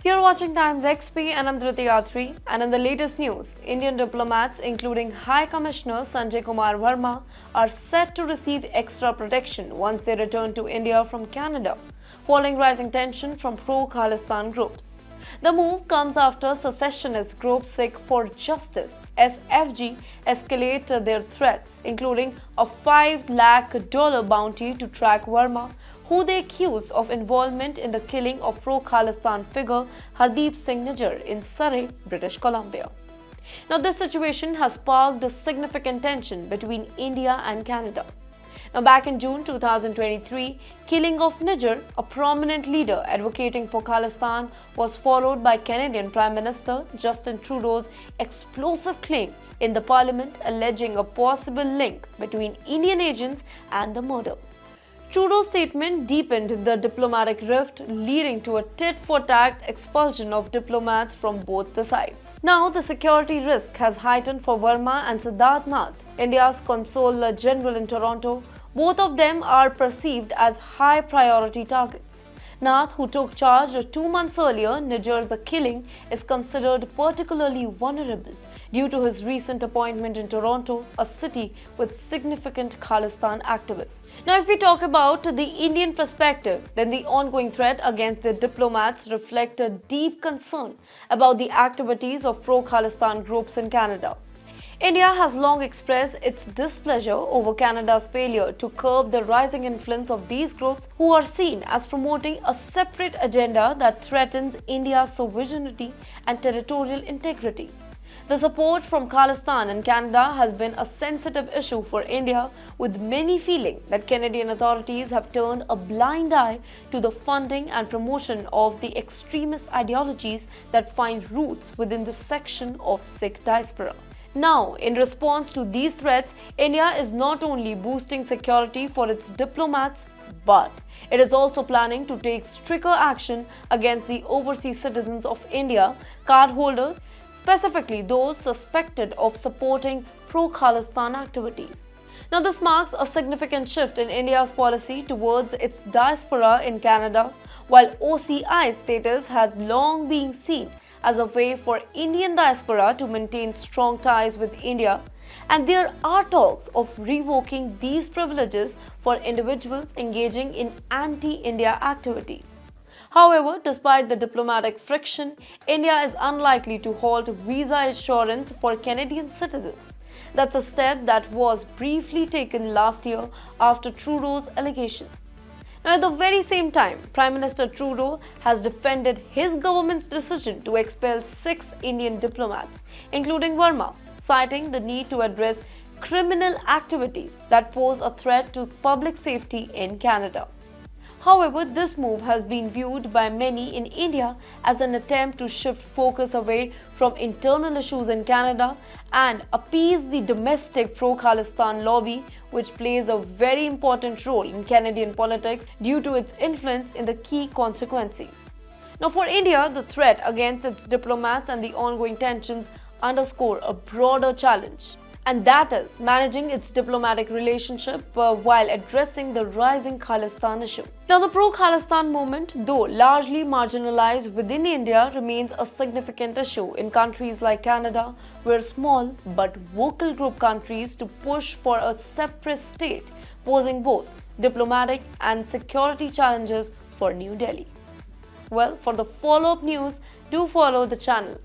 You're watching Times XP and I'm Dhriti, and in the latest news, Indian diplomats including High Commissioner Sanjay Kumar Verma are set to receive extra protection once they return to India from Canada, following rising tension from pro-Khalistan groups. The move comes after secessionist group Sikh for Justice (SFG) escalated their threats, including a $5 lakh bounty to track Verma, who they accuse of involvement in the killing of pro-Khalistan figure Hardeep Singh Nijjar in Surrey, British Columbia. Now, this situation has sparked a significant tension between India and Canada. Now, back in June 2023, killing of Nijjar, a prominent leader advocating for Khalistan, was followed by Canadian Prime Minister Justin Trudeau's explosive claim in the Parliament alleging a possible link between Indian agents and the murder. Trudeau's statement deepened the diplomatic rift, leading to a tit-for-tat expulsion of diplomats from both the sides. Now, the security risk has heightened for Verma and Siddharth Nath, India's Consul General in Toronto. Both of them are perceived as high-priority targets. Nath, who took charge 2 months earlier, Nijjar's killing, is considered particularly vulnerable due to his recent appointment in Toronto, a city with significant Khalistan activists. Now, if we talk about the Indian perspective, then the ongoing threat against the diplomats reflect a deep concern about the activities of pro-Khalistan groups in Canada. India has long expressed its displeasure over Canada's failure to curb the rising influence of these groups, who are seen as promoting a separate agenda that threatens India's sovereignty and territorial integrity. The support from Khalistan and Canada has been a sensitive issue for India, with many feeling that Canadian authorities have turned a blind eye to the funding and promotion of the extremist ideologies that find roots within the section of Sikh diaspora. Now, in response to these threats, India is not only boosting security for its diplomats, but it is also planning to take stricter action against the overseas citizens of India, cardholders, specifically those suspected of supporting pro-Khalistan activities. Now, this marks a significant shift in India's policy towards its diaspora in Canada, while OCI status has long been seen as a way for Indian diaspora to maintain strong ties with India, and there are talks of revoking these privileges for individuals engaging in anti-India activities. However, despite the diplomatic friction, India is unlikely to halt visa assurance for Canadian citizens. That's a step that was briefly taken last year after Trudeau's allegation. Now, at the very same time, Prime Minister Trudeau has defended his government's decision to expel 6 Indian diplomats, including Verma, citing the need to address criminal activities that pose a threat to public safety in Canada. However, this move has been viewed by many in India as an attempt to shift focus away from internal issues in Canada and appease the domestic pro-Khalistan lobby, which plays a very important role in Canadian politics due to its influence in the key constituencies. Now, for India, the threat against its diplomats and the ongoing tensions underscore a broader challenge, and that is managing its diplomatic relationship while addressing the rising Khalistan issue. Now, the pro-Khalistan movement, though largely marginalized within India, remains a significant issue in countries like Canada, where small but vocal group countries to push for a separate state, posing both diplomatic and security challenges for New Delhi. Well, for the follow-up news, do follow the channel.